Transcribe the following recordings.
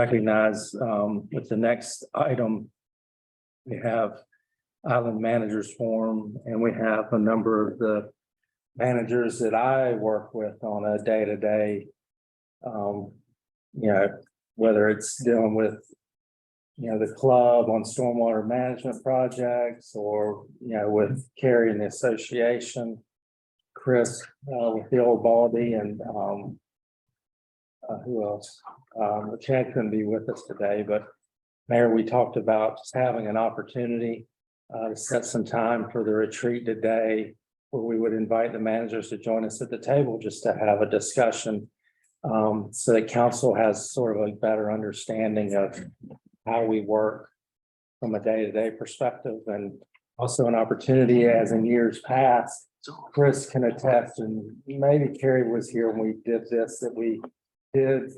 Recognize with the next item, we have Island Managers Forum, and we have a number of the managers that I work with on a day-to-day. Whether it's dealing with, the club on stormwater management projects, or, with Carrie and the association, Chris with the Old Baldy, and who else? Chad couldn't be with us today, but Mayor, we talked about just having an opportunity to set some time for the retreat today, where we would invite the managers to join us at the table just to have a discussion, so that council has sort of a better understanding of how we work from a day-to-day perspective, and also an opportunity, as in years past, Chris can attest, and maybe Carrie was here when we did this, that we did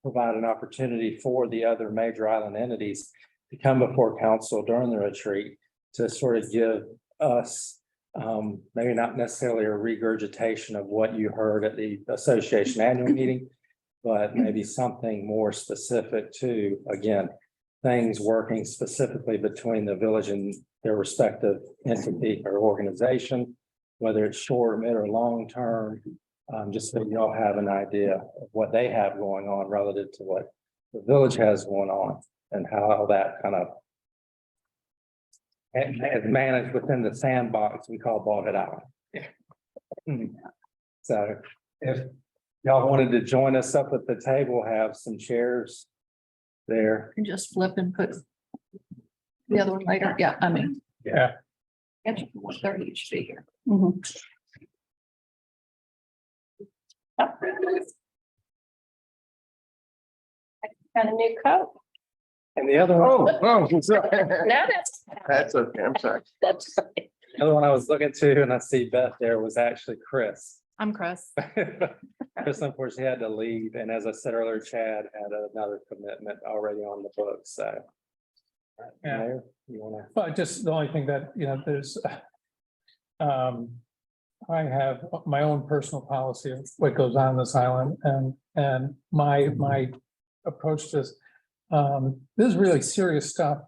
provide an opportunity for the other major island entities to come before council during the retreat to sort of give us maybe not necessarily a regurgitation of what you heard at the association annual meeting, but maybe something more specific to, again, things working specifically between the village and their respective entity or organization, whether it's short, mid, or long term. Just so you all have an idea of what they have going on relative to what the village has going on, and how that kind of is managed within the sandbox we call Bald Head Island. So if y'all wanted to join us up at the table, have some chairs there. And just flip and put the other one later. Yeah, Yeah. It's 1:30 each be here. Got a new coat. And the other one, No, that's okay. I'm sorry. that's the other one I was looking to, and I see Beth there, was actually Chris. I'm Chris. Chris unfortunately had to leave, and as I said earlier, Chad had another commitment already on the book, so. Yeah. Mayor, you wanna? Well, just the only thing that, there's, I have my own personal policy of what goes on this island, and my approach to this, this is really serious stuff,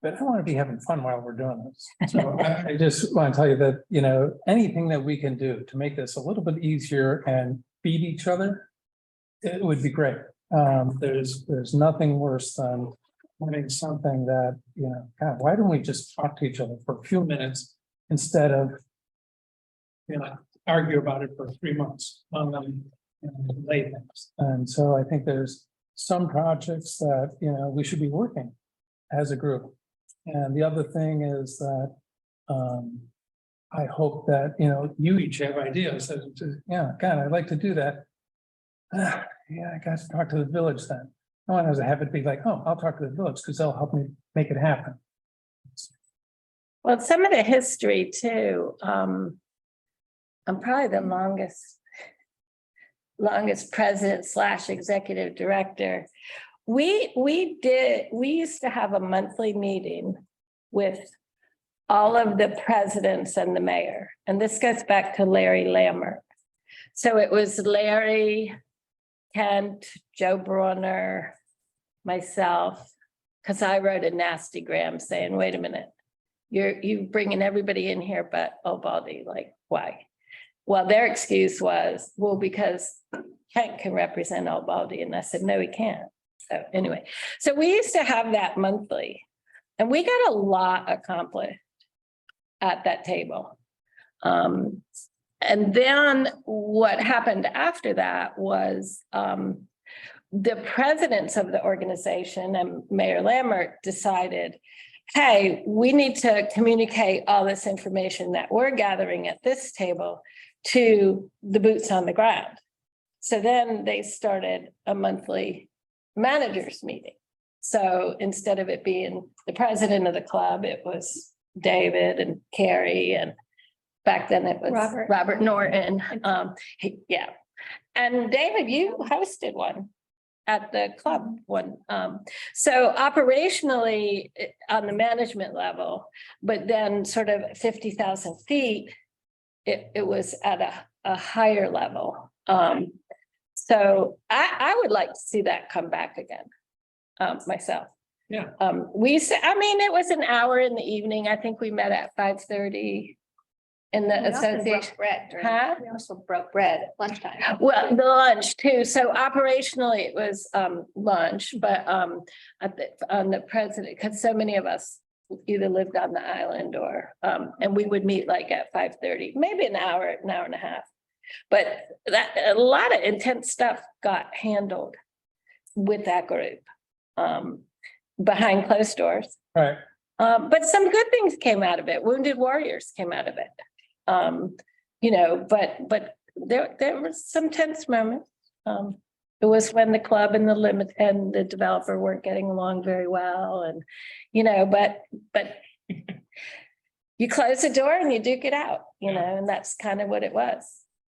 but I want to be having fun while we're doing this. So I just want to tell you that, anything that we can do to make this a little bit easier and beat each other, it would be great. There's nothing worse than having something that, God, why don't we just talk to each other for a few minutes instead of, argue about it for 3 months on them, lay things. And so I think there's some projects that, we should be working as a group. And the other thing is that, I hope that, you each have ideas that, God, I'd like to do that. Yeah, I got to talk to the village then. No one has a habit be like, oh, I'll talk to the village because they'll help me make it happen. well, some of the history too. I'm probably the longest president / executive director. We used to have a monthly meeting with all of the presidents and the mayor, and this goes back to Larry Lammert. So it was Larry, Kent, Joe Brunner, myself, because I wrote a nasty gram saying, wait a minute, you bringing everybody in here but Obaldi, like, why? Well, their excuse was, well, because Kent can represent Obaldi. And I said, no, he can't. So anyway, so we used to have that monthly, and we got a lot accomplished at that table. And then what happened after that was the presidents of the organization and Mayor Lammert decided, hey, we need to communicate all this information that we're gathering at this table to the boots on the ground. So then they started a monthly managers meeting. So instead of it being the president of the club, it was David and Carrie, and back then it was Robert Norton. Yeah. And David, you hosted one at the club one. So operationally on the management level, but then sort of 50,000 feet, it was at a higher level. So I would like to see that come back again. myself. Yeah. We said, I mean, it was an hour in the evening. I think we met at 5:30 in the association. Huh? We also broke bread at lunchtime. Well, the lunch too. So operationally, it was lunch, but on the president, because so many of us either lived on the island or and we would meet like at 5:30, maybe an hour and a half. But that a lot of intense stuff got handled with that group behind closed doors. Right. But some good things came out of it. Wounded warriors came out of it. You know, but there were some tense moments. It was when the club and the limit and the developer weren't getting along very well, and you know, but you close the door and you duke it out, you know, and that's kind of what it was.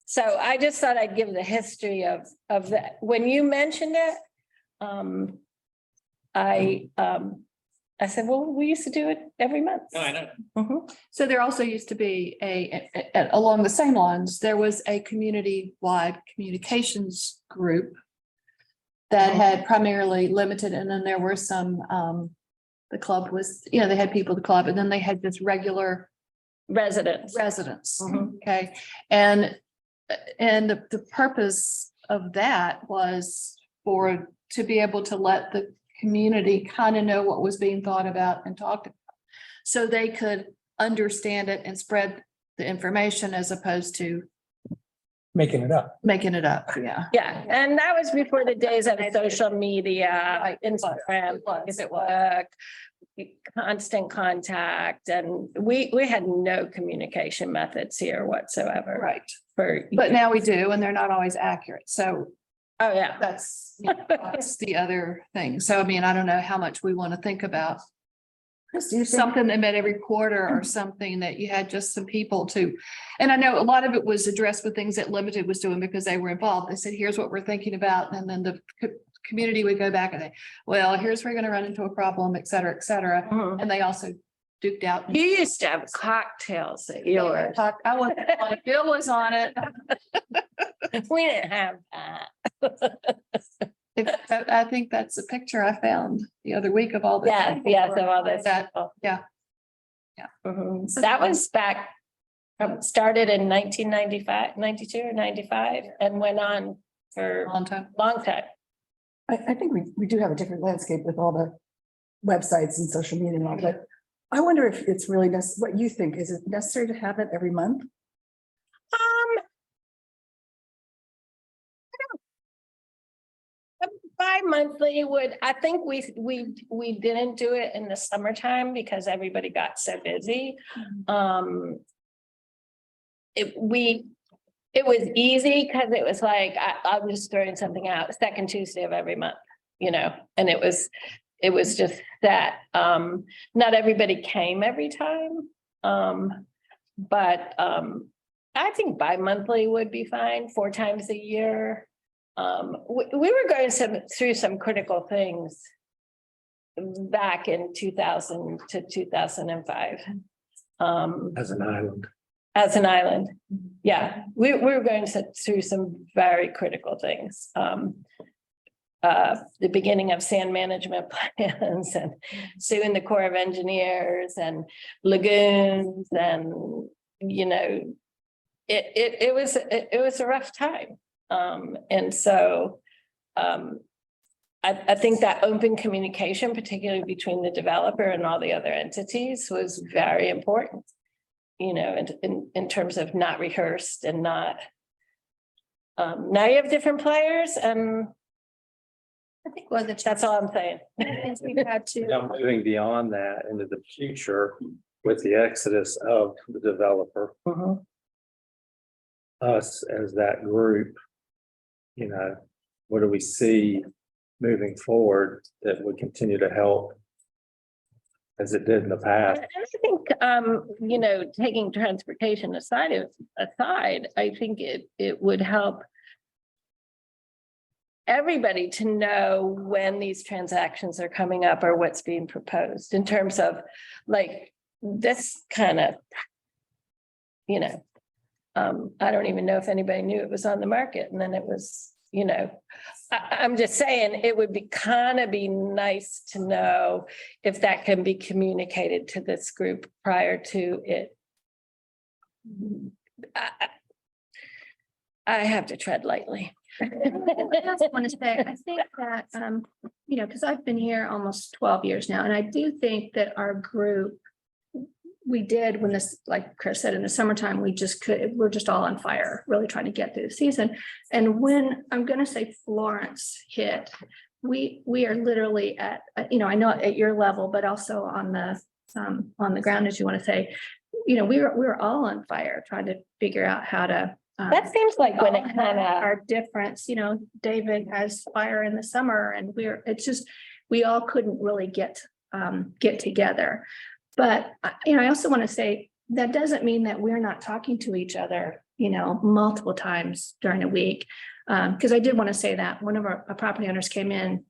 So I just thought I'd give the history of that. When you mentioned it, I said, well, we used to do it every month. No, I know. Mhm. So there also used to be along the same lines, there was a community-wide communications group that had primarily limited, and then there were some, the club was, you know, they had people at the club, and then they had just regular Residents. residents. Mhm. Okay, and the purpose of that was to be able to let the community kind of know what was being thought about and talked about, so they could understand it and spread the information as opposed to Making it up. making it up. Yeah. Yeah, and that was before the days of social media, Right, it was. Instagram, It was. Facebook, constant contact, and we had no communication methods here whatsoever. Right. For, But now we do, and they're not always accurate. So oh, yeah. that's, you know, that's the other thing. So I mean, I don't know how much we want to think about something that met every quarter or something that you had just some people to. And I know a lot of it was addressed with things that Limited was doing because they were involved. They said, here's what we're thinking about. And then the community would go back and say, well, here's where we're going to run into a problem, et cetera, et cetera. Mhm. And they also duked out. You used to have cocktails at yours. I wasn't on it. Bill was on it. We didn't have that. I think that's a picture I found the other week of all this. Yeah, yes, of all those That- people. yeah. Mhm. That was back, started in 1995, 92 or 95, and went on for Long time. a long time. I think we do have a different landscape with all the websites and social media and all, but I wonder if it's really what you think, is it necessary to have it every month? Bi-monthly would, I think we didn't do it in the summertime because everybody got so busy. It was easy because it was like, I'm just throwing something out, second Tuesday of every month, you know, and it was just that, not everybody came every time. But I think bi-monthly would be fine, 4 times a year. We were going through some critical things back in 2000 to 2005. As an island. As an island, yeah, we were going through some very critical things. The beginning of sand management plans and suing the Corps of Engineers and lagoons, and you know, it was a rough time. And so I think that open communication, particularly between the developer and all the other entities, was very important. You know, in terms of not rehearsed and not. Now you have different players, and I think one of the that's all I'm saying. challenges we've had to. Now, moving beyond that into the future with the exodus of the developer, Mhm. us as that group, you know, what do we see moving forward that would continue to help as it did in the past? And I think, you know, taking transportation aside, I think it would help everybody to know when these transactions are coming up or what's being proposed in terms of like this kind of, you know, I don't even know if anybody knew it was on the market, and then it was, you know, I'm just saying it would be nice to know if that can be communicated to this group prior to it. I have to tread lightly. I just want to say, I think that, you know, because I've been here almost 12 years now, and I do think that our group, we did when this, like Chris said, in the summertime, we're just all on fire, really trying to get through the season. And when, I'm going to say Florence hit, we are literally at, you know, I know at your level, but also on the ground, as you want to say, you know, we were all on fire trying to figure out how to. That seems like when it kind of, Our difference, you know, David has fire in the summer and it's just, we all couldn't really get together. But, you know, I also want to say that doesn't mean that we're not talking to each other, you know, multiple times during a week. Because I did want to say that one of our property owners came in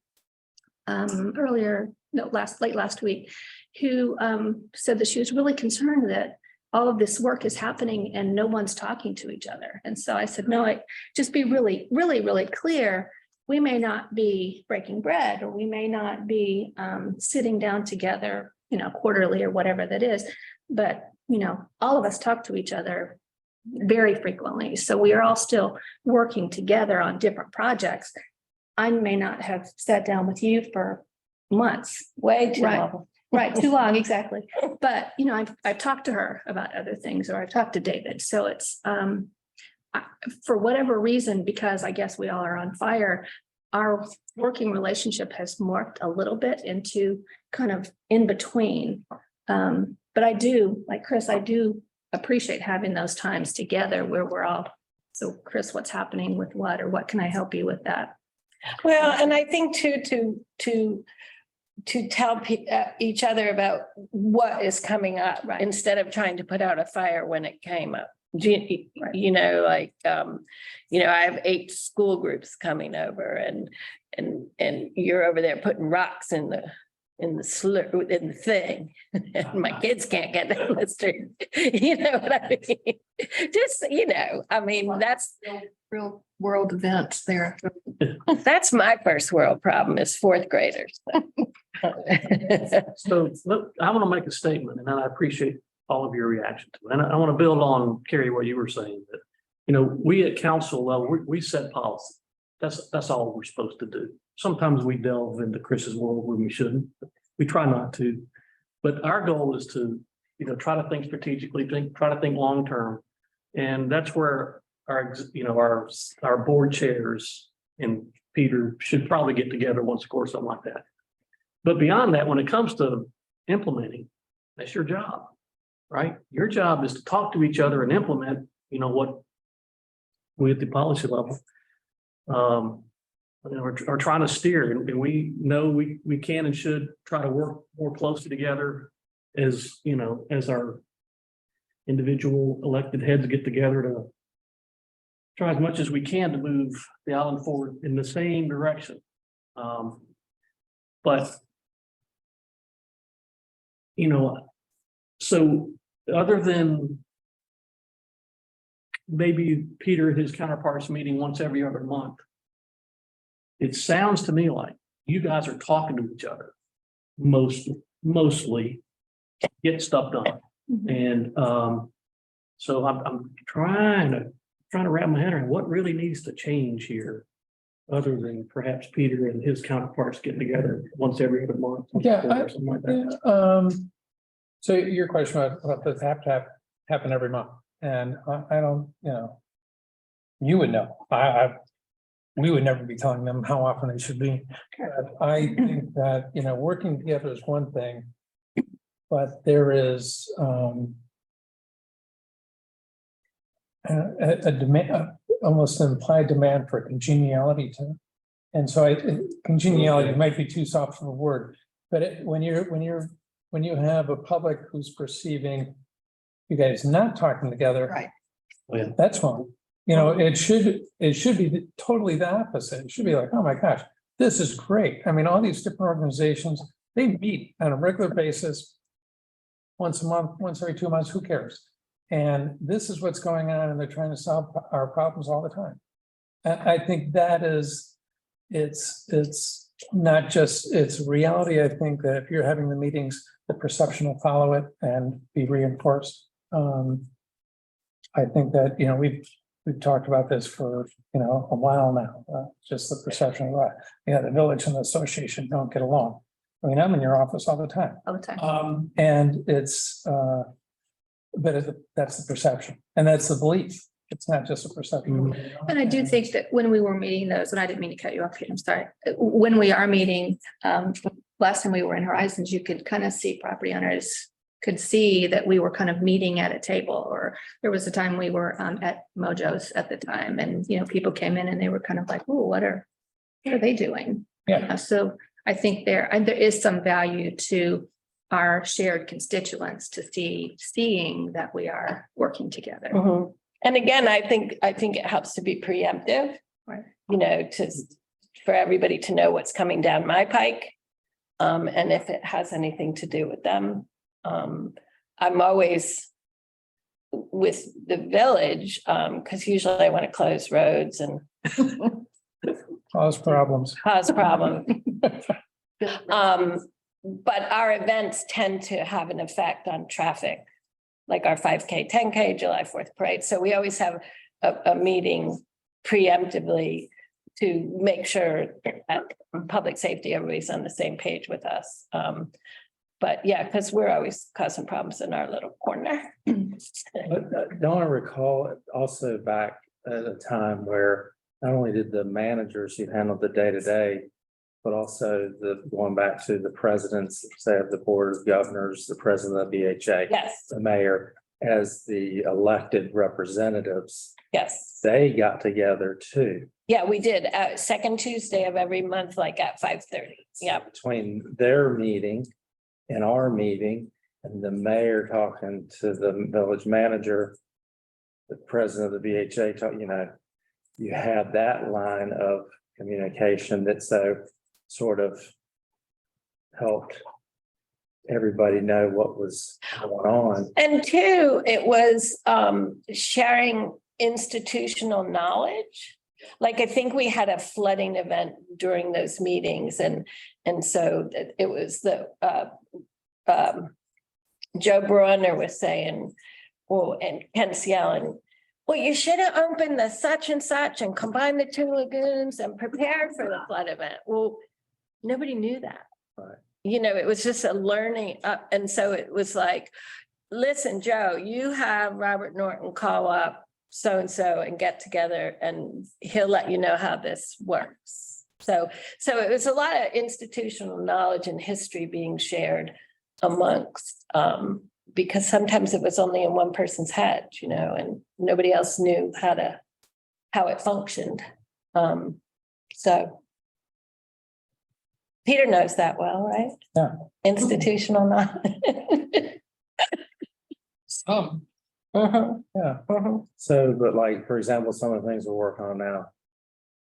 late last week, who said that she was really concerned that all of this work is happening and no one's talking to each other. And so I said, no, just be really, really, really clear. We may not be breaking bread, or we may not be sitting down together, you know, quarterly or whatever that is. But, you know, all of us talk to each other very frequently. So we are all still working together on different projects. I may not have sat down with you for months. way too Right. long. Right, too long, exactly. But, you know, I've talked to her about other things, or I've talked to David. So it's, for whatever reason, because I guess we all are on fire, our working relationship has morphed a little bit into kind of in between. But I do, like Chris, I do appreciate having those times together where we're all, so Chris, what's happening with what, or what can I help you with that? Well, and I think to tell each other about what is coming up, Right. instead of trying to put out a fire when it came up. You know, like, you know, I have 8 school groups coming over, and you're over there putting rocks in the thing, and my kids can't get down the street. You know what I mean? Just, you know, I mean, that's Real world events there. my first world problem is 4th graders. So look, I want to make a statement, and I appreciate all of your reaction to it. And I want to build on, Carrie, what you were saying, that, you know, we at council level, we set policy. That's all we're supposed to do. Sometimes we delve into Chris's world when we shouldn't. We try not to. But our goal is to, you know, try to think strategically, try to think long term. And that's where our board chairs and Peter should probably get together once a quarter, something like that. But beyond that, when it comes to implementing, that's your job, right? Your job is to talk to each other and implement, you know, what we at the policy level are trying to steer. And we know we can and should try to work more closely together as, you know, as our individual elected heads get together to try as much as we can to move the island forward in the same direction. But, you know, so other than maybe Peter and his counterparts meeting once every other month, it sounds to me like you guys are talking to each other mostly to get stuff done. And so I'm trying to wrap my head around what really needs to change here, other than perhaps Peter and his counterparts getting together once every other month. Yeah, or something like that. So your question about does have to happen every month, and I don't, you know, you would know. We would never be telling them how often they should be. But I think that, you know, working together is one thing, but there is a demand, almost an implied demand for congeniality to. And so congeniality might be too soft of a word, but when you have a public who's perceiving you guys not talking together. Right. Yeah. That's wrong. You know, it should be totally the opposite. It should be like, oh my gosh, this is great. I mean, all these different organizations, they meet on a regular basis. Once a month, once every 2 months, who cares? And this is what's going on, and they're trying to solve our problems all the time. I think that is, it's not just, it's reality. I think that if you're having the meetings, the perception will follow it and be reinforced. I think that, we've talked about this for, a while now, just the perception of, the village and the association don't get along. I mean, I'm in your office all the time. All the time. And it's, that's the perception, and that's the belief. It's not just a perception. And I do think that when we were meeting those, and I didn't mean to cut you off, Kate, I'm sorry. When we are meeting, last time we were in Horizons, you could kind of see property owners could see that we were kind of meeting at a table, or there was a time we were at Mojo's at the time, and people came in and they were kind of like, oh, what are they doing? Yeah. So I think there is some value to our shared constituents to seeing that we are working together. Mhm. And again, I think it helps to be preemptive. Right. For everybody to know what's coming down my pike. And if it has anything to do with them. I'm always with the village, because usually I want to close roads and Cause problems. cause problems. But our events tend to have an effect on traffic, like our 5K, 10K, July 4th parade. So we always have a meeting preemptively to make sure that public safety, everybody's on the same page with us. But yeah, because we're always causing problems in our little corner. But don't I recall also back at a time where not only did the managers who handled the day-to-day, but also going back to the presidents, say of the board of governors, the president of BHA, Yes, the mayor, as the elected representatives, yes. they got together too. Yeah, we did. Second Tuesday of every month, like at 5:30. Yeah. Between their meeting and our meeting, and the mayor talking to the village manager, the president of the VHA, you had that line of communication that sort of helped everybody know what was going on. And two, it was sharing institutional knowledge. Like, I think we had a flooding event during those meetings, and so it was Joe Brunner was saying, well, and Ken Cielen, well, you should have opened the such and such and combined the two lagoons and prepared for the flood event. Well, nobody knew that. Right. It was just a learning up. And so it was like, listen, Joe, you have Robert Norton call up so-and-so and get together, and he'll let you know how this works. So it was a lot of institutional knowledge and history being shared amongst, because sometimes it was only in one person's head, and nobody else knew how it functioned. So Peter knows that well, right? Yeah. Institutional knowledge. Yeah. So, but like, for example, some of the things we're working on now,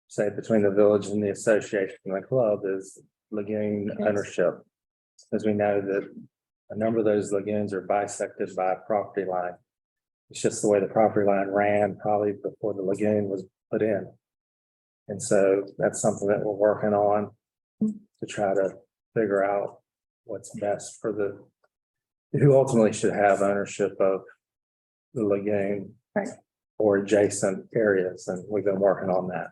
say between the village and the association and the club, is lagoon ownership. As we know that a number of those lagoons are bisected by a property line. It's just the way the property line ran probably before the lagoon was put in. And so that's something that we're working on to try to figure out what's best for who ultimately should have ownership of the lagoon. Right. Or adjacent areas, and we've been working on that.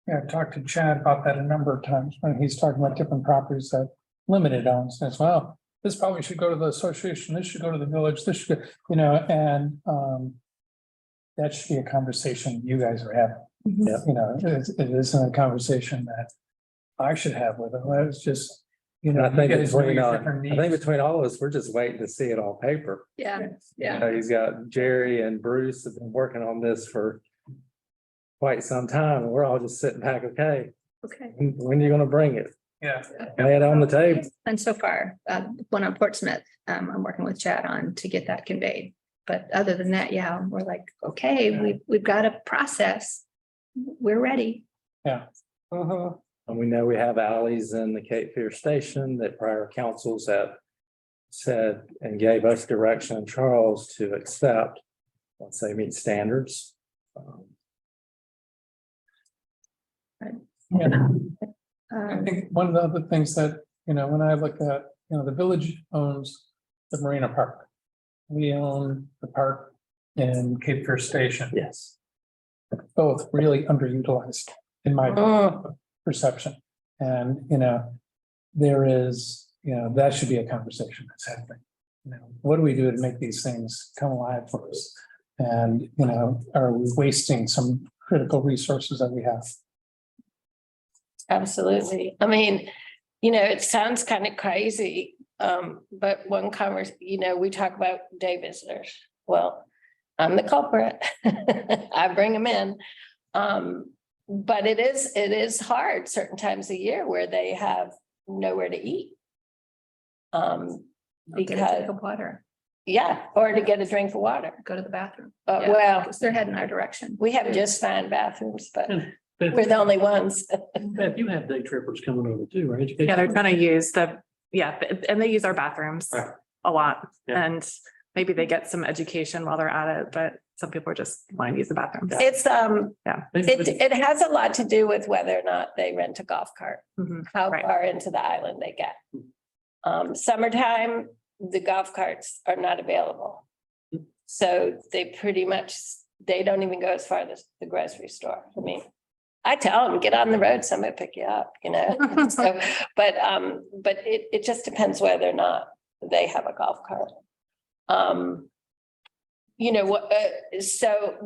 Yeah, I've talked to Chad about that a number of times when he's talking about different properties that limited owns. As well, this probably should go to the association, this should go to the village, this should, and that should be a conversation you guys are having. Yeah. It isn't a conversation that I should have with them. It's just, I think you guys know between, your different I think needs. between all of us, we're just waiting to see it on paper. Yeah, He's got Jerry and Bruce have been working on this for quite some time, and we're all just sitting back, okay, okay. when are you gonna bring it? Yeah. Lay it on the table. And so far, one on Portsmouth, I'm working with Chad on to get that conveyed. But other than that, yeah, we're like, okay, we've got a process. We're ready. Yeah. And we know we have alleys in the Cape Fear Station that prior councils have said and gave us direction, Charles, to accept. once they meet standards. Yeah. I Um, think one of the other things that, when I look at, the village owns the Marina Park. We own the park in Cape Fear Station, Yes. both really underutilized in my Mm, perception. And, there is, that should be a conversation that's happening. What do we do to make these things come alive for us? And, are we wasting some critical resources that we have? absolutely. I mean, it sounds kind of crazy. But one we talk about day visitors. Well, I'm the culprit. I bring them in. But it is hard certain times of year where they have nowhere to eat. get a drink Because, of water, yeah, or to get a drink of water. go to the bathroom. But Yeah, well, because they're heading our direction. we have just fine bathrooms, but And we're the only ones. Beth, you have day trippers coming over too, right? Education. Yeah, they're trying to use and they use our bathrooms Right. a lot. Yeah. And maybe they get some education while they're at it, but some people just want to use the bathrooms. It's, They- it has a lot to do with whether or not they rent a golf cart, Mhm. how Right. far into the island they get. Summertime, the golf carts are not available. So they they don't even go as far as the grocery store. I mean, I tell them, get on the road, somebody will pick you up, So, but it just depends whether or not they have a golf cart.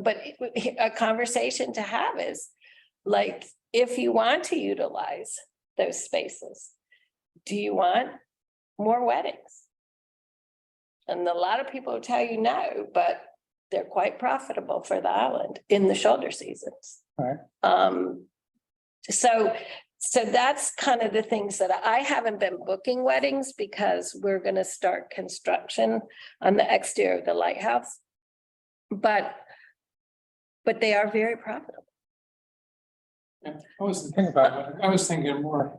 But a conversation to have is like, if you want to utilize those spaces, do you want more weddings? And a lot of people will tell you no, but they're quite profitable for the island in the shoulder seasons. Right. So that's kind of the things that I haven't been booking weddings because we're gonna start construction on the exterior of the lighthouse. But they are very profitable. I was thinking about it. I was thinking more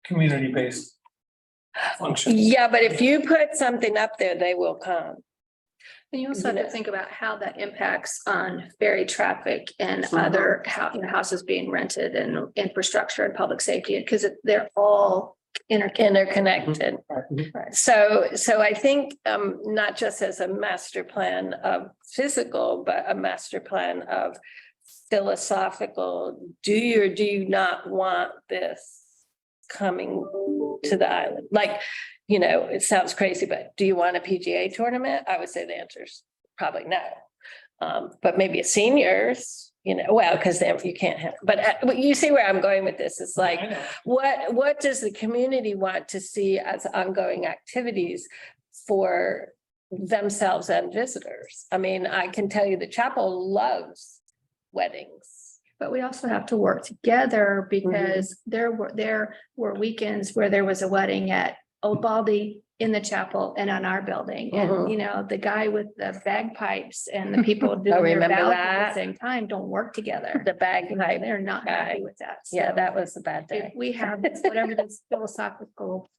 community-based functions. Yeah, but if you put something up there, they will come. And you also have to think about how that impacts on ferry traffic and other houses being rented and infrastructure and public safety, because they're all Interconnected. Right. So I think not just as a master plan of physical, but a master plan of philosophical, do you or do you not want this coming to the island? Like, it sounds crazy, but do you want a PGA tournament? I would say the answer is probably no. But maybe a seniors, because then you can't have, but you see where I'm going with this. It's like, I know. what does the community want to see as ongoing activities for themselves and visitors? I mean, I can tell you the chapel loves weddings. But we also have to work together because there were weekends where there was a wedding at Old Baldy, in the chapel, and on our building. And, the guy with the bagpipes and the people doing their remember vows at that. the same time don't work together. The bagpipe, They're not happy with that. yeah, So that was a bad if day. we have whatever this philosophical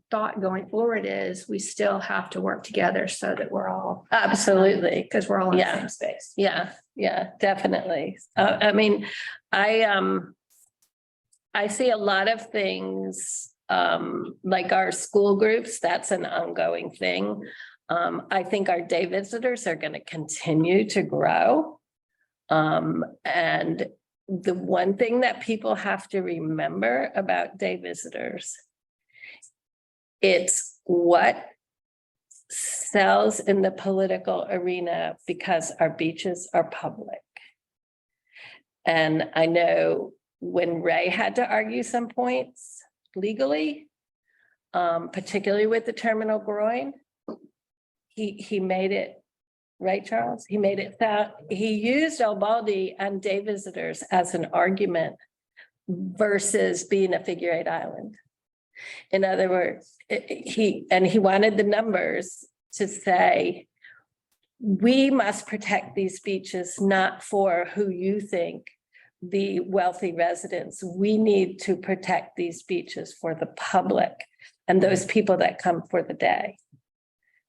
thought going forward is, we still have to work together so that we're all, Absolutely. because we're all in the Yeah. same space. Yeah, definitely. I mean, I see a lot of things, like our school groups, that's an ongoing thing. I think our day visitors are going to continue to grow. And the one thing that people have to remember about day visitors, it's what sells in the political arena because our beaches are public. And I know when Ray had to argue some points legally, particularly with the terminal groin, he made it, right, Charles? He made it that he used Old Baldy and day visitors as an argument versus being a figure 8 island. In other words, he wanted the numbers to say, we must protect these beaches, not for who you think the wealthy residents. We need to protect these beaches for the public and those people that come for the day.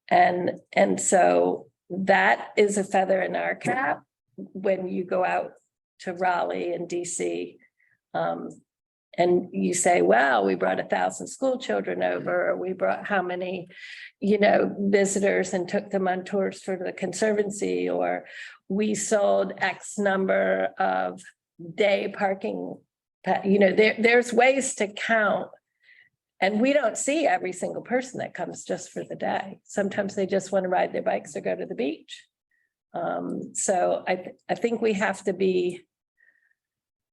And so that is a feather in our cap when you go out to Raleigh and DC. And you say, well, we brought 1,000 school children over, or we brought how many, visitors and took them on tours for the Conservancy, or we sold X number of day parking. There's ways to count. And we don't see every single person that comes just for the day. Sometimes they just want to ride their bikes or go to the beach. So I think we have to be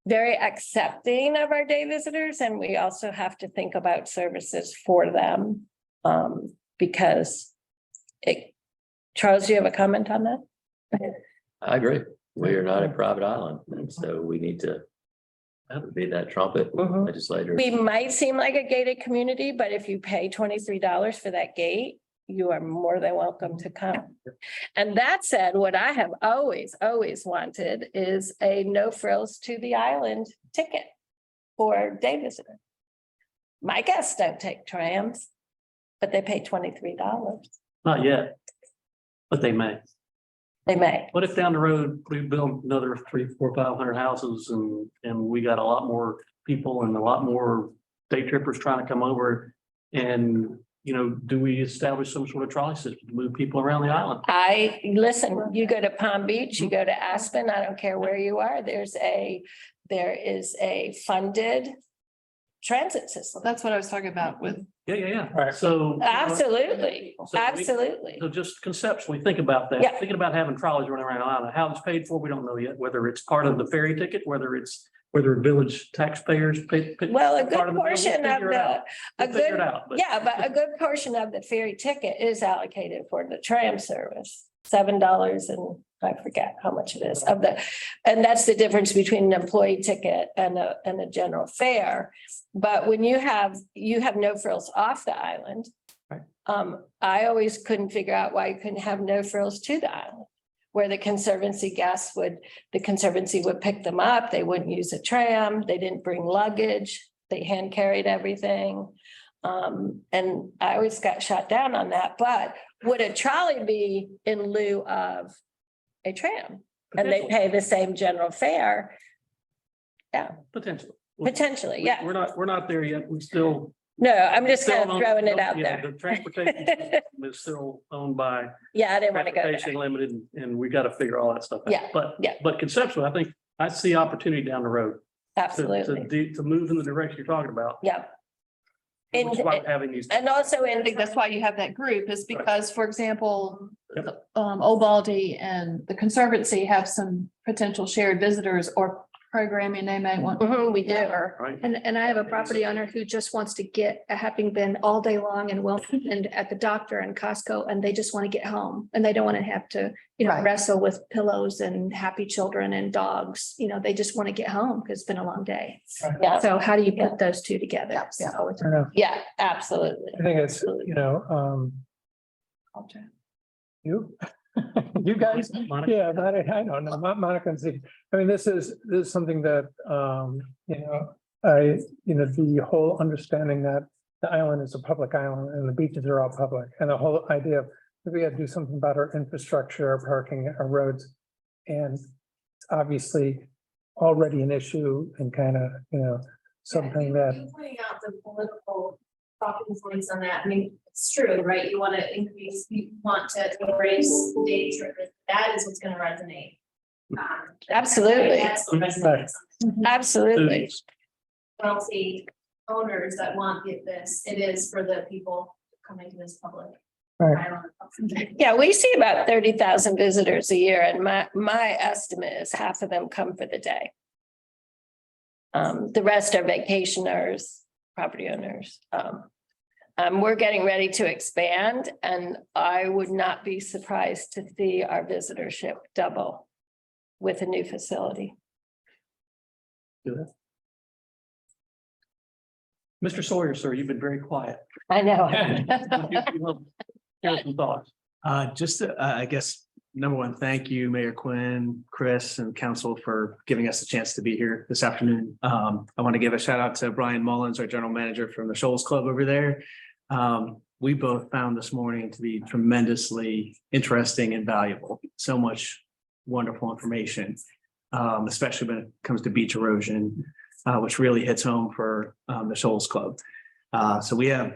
very accepting of our day visitors, and we also have to think about services for them. Because Charles, do you have a comment on that? I agree. We are not a private island, and so we need to be that trumpet legislator. We might seem like a gated community, but if you pay $23 for that gate, you are more than welcome to come. And that said, what I have always wanted is a no frills to the island ticket for day visitor. My guests don't take trams, but they pay $23. Not yet, but they may. They may. What if down the road, we build another 300, 400, 500 houses and we got a lot more people and a lot more day trippers trying to come over? And, do we establish some sort of trolley system to move people around the island? Listen, you go to Palm Beach, you go to Aspen, I don't care where you are, there is a funded transit system. That's what I was talking about with, Yeah. Right. So. Absolutely, So we- absolutely. So just conceptually think about that. Yeah. Thinking about having trolleys running around the island, how it's paid for, we don't know yet, whether it's part of the ferry ticket, whether village taxpayers pay. Well, a part good of the bill. We'll portion of figure it out. a We'll figure it good, out, but- yeah, but a good portion of the ferry ticket is allocated for the tram service. $7 and I forget how much it is and that's the difference between an employee ticket and a general fare. But when you have no frills off the island. Right. I always couldn't figure out why you couldn't have no frills to the island. Where the Conservancy guests the Conservancy would pick them up. They wouldn't use a tram. They didn't bring luggage. They hand carried everything. And I always got shot down on that, but would a trolley be in lieu of a tram? And they pay the same general fare? Yeah, Potentially. potentially, yeah. We're not there yet. We still. No, I'm just still kind of own- throwing it out yeah, there. The transportation system is still owned by Yeah, I didn't want to go there. Transportation Limited, and we got to figure all that stuff out. Yeah, But, yeah. but conceptually, I think I see opportunity down the road. Absolutely, To move in the direction you're talking about. yeah. And, Which is why we're having these. and also I in, think that's why you have that group is because, for example, Yep. Old Baldy and the Conservancy have some potential shared visitors or programming they may want. we do. Or Right. And I have a property owner who just wants to get, having been all day long in Wilmington and at the doctor and Costco, and they just want to get home and they don't want to have to, Right. wrestle with pillows and happy children and dogs. They just want to get home because it's been a long day. Yeah, So how do you put those two together? Yeah, yeah. So it's- I don't know. yeah, absolutely. I think it's, you guys, Monica? yeah, I don't know, Monica and Zeke. I mean, this is something that, the whole understanding that the island is a public island and the beaches are all public, and the whole idea of that we got to do something about our infrastructure, our parking, our roads. And it's obviously already an issue and kind of, something that, Pointing out the political talking points on that, I mean, it's true, right? You want to increase, you want to embrace day trippers, that is what's gonna resonate. Absolutely. That's what resonates. Absolutely. Wealthy owners that want this, it is for the people coming to this public. Right. island. Yeah, we see about 30,000 visitors a year, and my estimate is half of them come for the day. The rest are vacationers, property owners. We're getting ready to expand, and I would not be surprised to see our visitorship double with a new facility. Mr. Sawyer, sir, you've been very quiet. I know. You will Share some thoughts. I guess, number one, thank you, Mayor Quinn, Chris, and council for giving us a chance to be here this afternoon. I want to give a shout out to Brian Mullins, our general manager from the Shoals Club over there. we both found this morning to be tremendously interesting and valuable. So much wonderful information, especially when it comes to beach erosion, which really hits home for the Shoals Club. So we have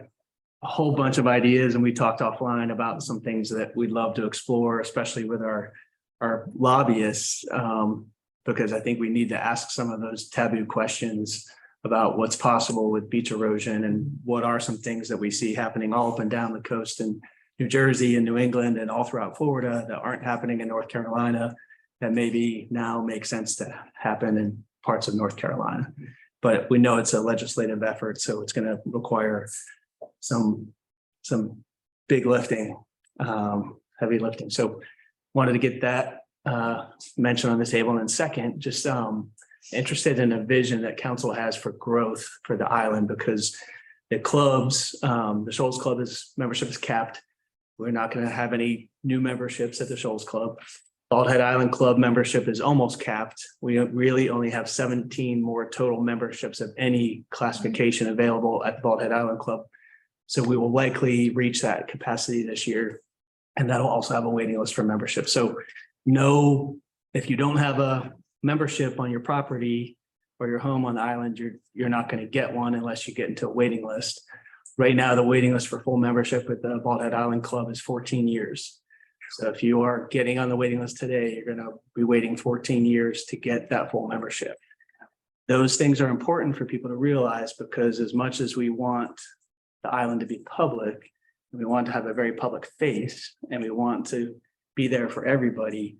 a whole bunch of ideas, and we talked offline about some things that we'd love to explore, especially with our lobbyists, because I think we need to ask some of those taboo questions about what's possible with beach erosion and what are some things that we see happening all up and down the coast in New Jersey and New England and all throughout Florida that aren't happening in North Carolina that maybe now make sense to happen in parts of North Carolina. But we know it's a legislative effort, so it's going to require some big lifting, heavy lifting. So wanted to get that mentioned on the table. And second, just interested in a vision that council has for growth for the island, because the clubs, the Shoals Club membership is capped. We're not going to have any new memberships at the Shoals Club. Bald Head Island Club membership is almost capped. We really only have 17 more total memberships of any classification available at the Bald Head Island Club. So we will likely reach that capacity this year. And that'll also have a waiting list for membership. So no, if you don't have a membership on your property or your home on the island, you're not going to get one unless you get into a waiting list. Right now, the waiting list for full membership with the Bald Head Island Club is 14 years. So if you are getting on the waiting list today, you're going to be waiting 14 years to get that full membership. Those things are important for people to realize, because as much as we want the island to be public, and we want to have a very public face, and we want to be there for everybody,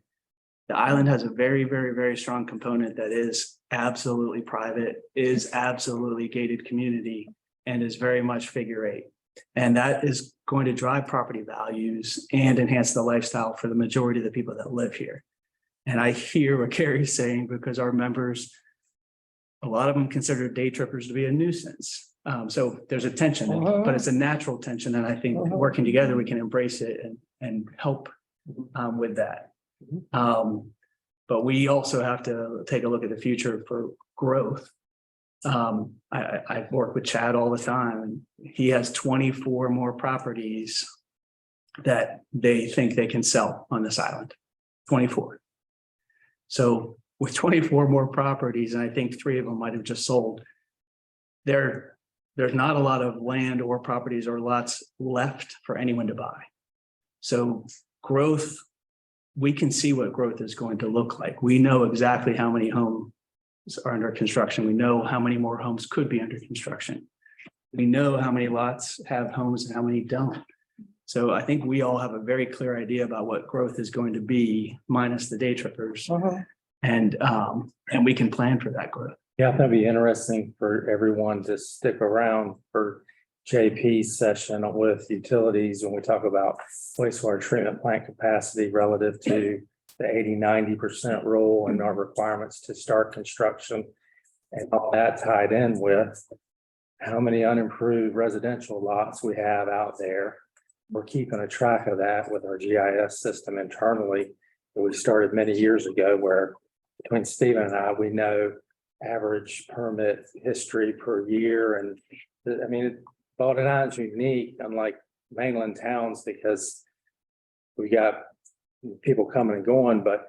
the island has a very, very, very strong component that is absolutely private, is absolutely gated community, and is very much figure eight. And that is going to drive property values and enhance the lifestyle for the majority of the people that live here. And I hear what Carrie's saying, because our members, a lot of them consider day trippers to be a nuisance. So there's a tension, but it's a natural tension. And I think working together, we can embrace it and help with that. But we also have to take a look at the future for growth. I work with Chad all the time, and he has 24 more properties that they think they can sell on this island. 24. So with 24 more properties, and I think 3 of them might have just sold, there's not a lot of land or properties or lots left for anyone to buy. So growth, we can see what growth is going to look like. We know exactly how many homes are under construction. We know how many more homes could be under construction. We know how many lots have homes and how many don't. So I think we all have a very clear idea about what growth is going to be, minus the day trippers. And we can plan for that growth. Yeah, I think it'd be interesting for everyone to stick around for JP's session with utilities when we talk about wastewater treatment plant capacity relative to the 80-90% rule and our requirements to start construction, and all that tied in with how many unimproved residential lots we have out there. We're keeping a track of that with our GIS system internally that we started many years ago, where between Stephen and I, we know average permit history per year. And I mean, Bald Head Island's unique, unlike mainland towns, because we got people coming and going, but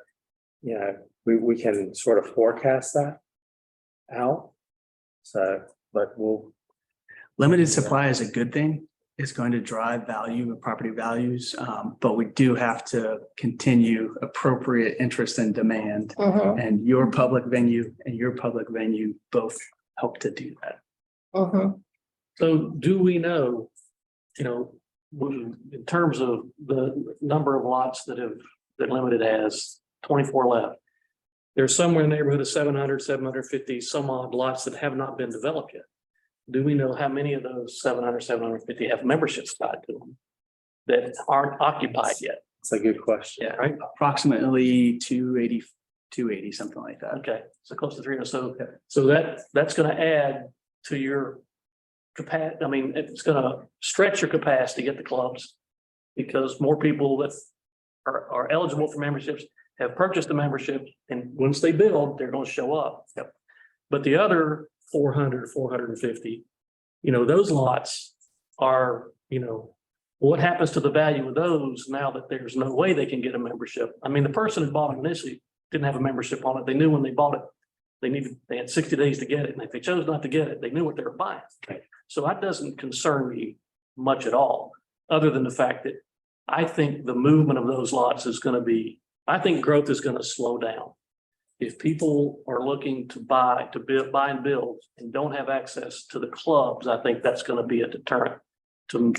you know, we can sort of forecast that out. So, but Limited supply is a good thing. It's going to drive value of property values, but we do have to continue appropriate interest and demand. And your public venue and your public venue both help to do that. So do we know, in terms of the number of lots that Limited has, 24 left, there's somewhere in the neighborhood of 700, 750 some odd lots that have not been developed yet. Do we know how many of those 700, 750 have memberships tied to them that aren't occupied yet? it's a good question. Yeah, right. Approximately 280, something like that. Okay, so close to 300. So that's going to add to your capacity. I mean, it's going to stretch your capacity at the clubs, because more people that are eligible for memberships have purchased the membership, and once they build, they're going to show up. Yep. But the other 400, 450, those lots are, What happens to the value of those now that there's no way they can get a membership? I mean, the person who bought it initially didn't have a membership on it. They knew when they bought it, they had 60 days to get it. And if they chose not to get it, they knew what they were buying. So that doesn't concern me much at all, other than the fact that I think the movement of those lots is going to be, I think growth is going to slow down. If people are looking to buy and build and don't have access to the clubs, I think that's going to be a deterrent to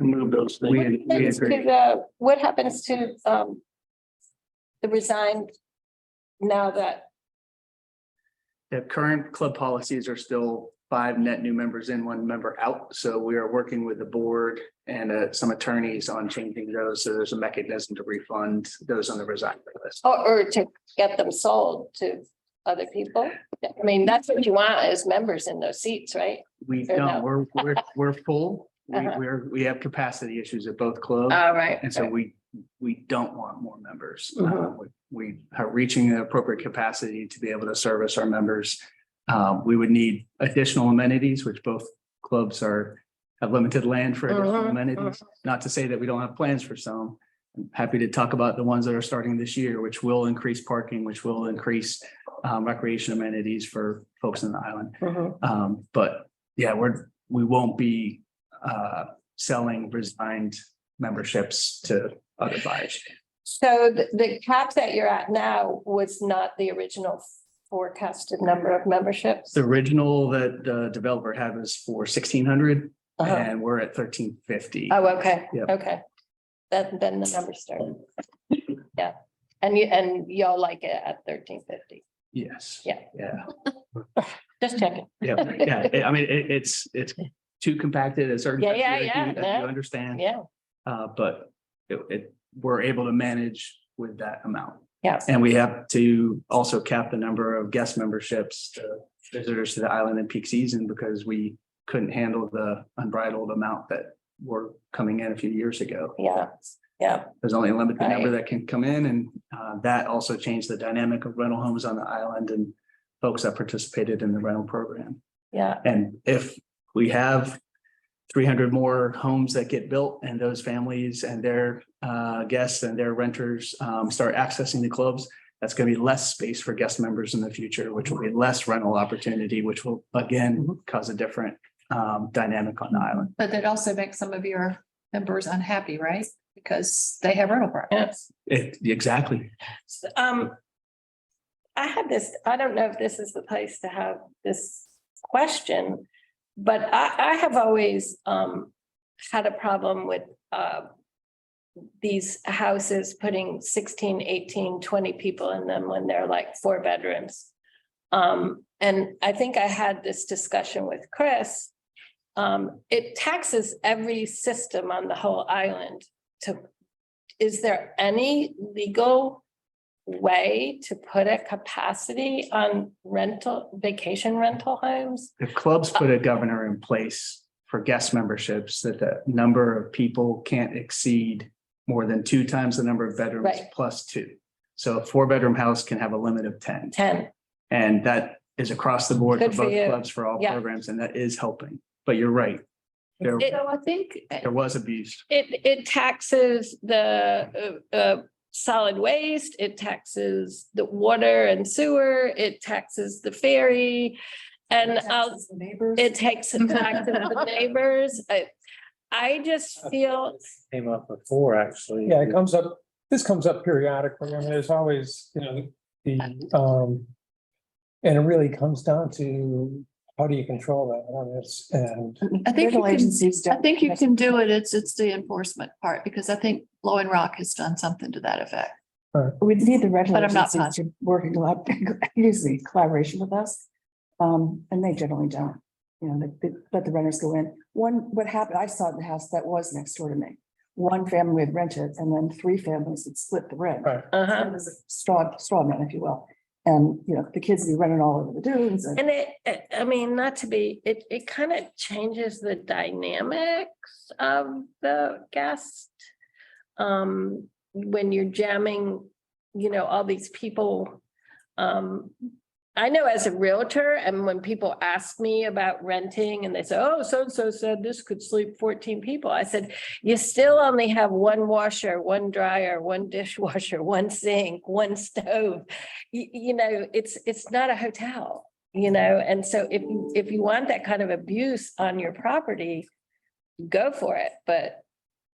move those things. What happens to the resigned now that, The current club policies are still 5 net new members in, 1 member out. So we are working with the board and some attorneys on changing those. So there's a mechanism to refund those on the resigned list. or to get them sold to other people? I mean, that's what you want as members in those seats, right? We Fair enough. don't, we're full. Uh-huh. We have capacity issues at both clubs. All right. And so we don't want more members. Mhm. We are reaching the appropriate capacity to be able to service our members. We would need additional amenities, which both clubs have limited land for additional Mhm, amenities. Not to say that we don't have plans for some. I'm happy to talk about the ones that are starting this year, which will increase parking, which will increase recreation amenities for folks in the island. Mhm. But yeah, we won't be selling resigned memberships to other buyers. So the cap that you're at now was not the original forecasted number of memberships? The original that the developer had was for 1,600 Uh-huh. and we're at 1,350. Oh, okay, Yep. okay. Then the numbers start. Yeah, and y'all like it at 1,350, Yes. Yeah. Yeah, just checking. yeah, yeah. I mean, it's too compacted at certain. Yeah, criteria, yeah, as yeah. You understand. Yeah, But we're able to manage with that amount. yeah, And we have to also cap the number of guest memberships to visitors to the island in peak season because we couldn't handle the unbridled amount that were coming in a few years ago. yeah. There's only a limited number Right. that can come in, and that also changed the dynamic of rental homes on the island and folks that participated in the rental program. Yeah, And if we have 300 more homes that get built and those families and their guests and their renters start accessing the clubs, that's going to be less space for guest members in the future, which will be less rental opportunity, which will again cause a different dynamic on the island. But that also makes some of your members unhappy, right? Because they have rental properties. Exactly. I had this, I don't know if this is the place to have this question, but I have always had a problem with these houses putting 16, 18, 20 people in them when they're like 4 bedrooms. And I think I had this discussion with Chris. It taxes every system on the whole island is there any legal way to put a capacity on vacation rental homes? The clubs put a governor in place for guest memberships that the number of people can't exceed more than 2 times the number of bedrooms Right. plus 2. So a 4-bedroom house can have a limit of 10. 10, And that is across the board for Good for both you. clubs for all Yeah. programs, and that is helping. But you're right. There So I think was abuse. it taxes the solid waste, it taxes the water and sewer, it taxes the ferry. And Taxes the neighbors. it takes it taxes the neighbors. I just feel, Came up before, actually. Yeah, it comes up, this comes up periodically. I mean, there's always, and it really comes down to how do you control that? I mean, I think Federal agencies I don't. think you can do it. It's the enforcement part, because I think Low and Rock has done something to that effect. We need the rental But I'm not agencies to work in collaboration with us. And they generally don't, they let the renters go in. What happened, I saw the house that was next door to me. 1 family had rented and then 3 families had split the rent. Right. It was a straw man, if you will. And, the kids would be running all over the dunes and. and it kind of changes the dynamics of the guest. When you're jamming, all these people. I know as a realtor, and when people ask me about renting and they say, oh, so-and-so said this could sleep 14 people. I said, you still only have one washer, one dryer, one dishwasher, one sink, one stove. You know, it's not a hotel, you know, and so if you want that kind of abuse on your property, go for it, but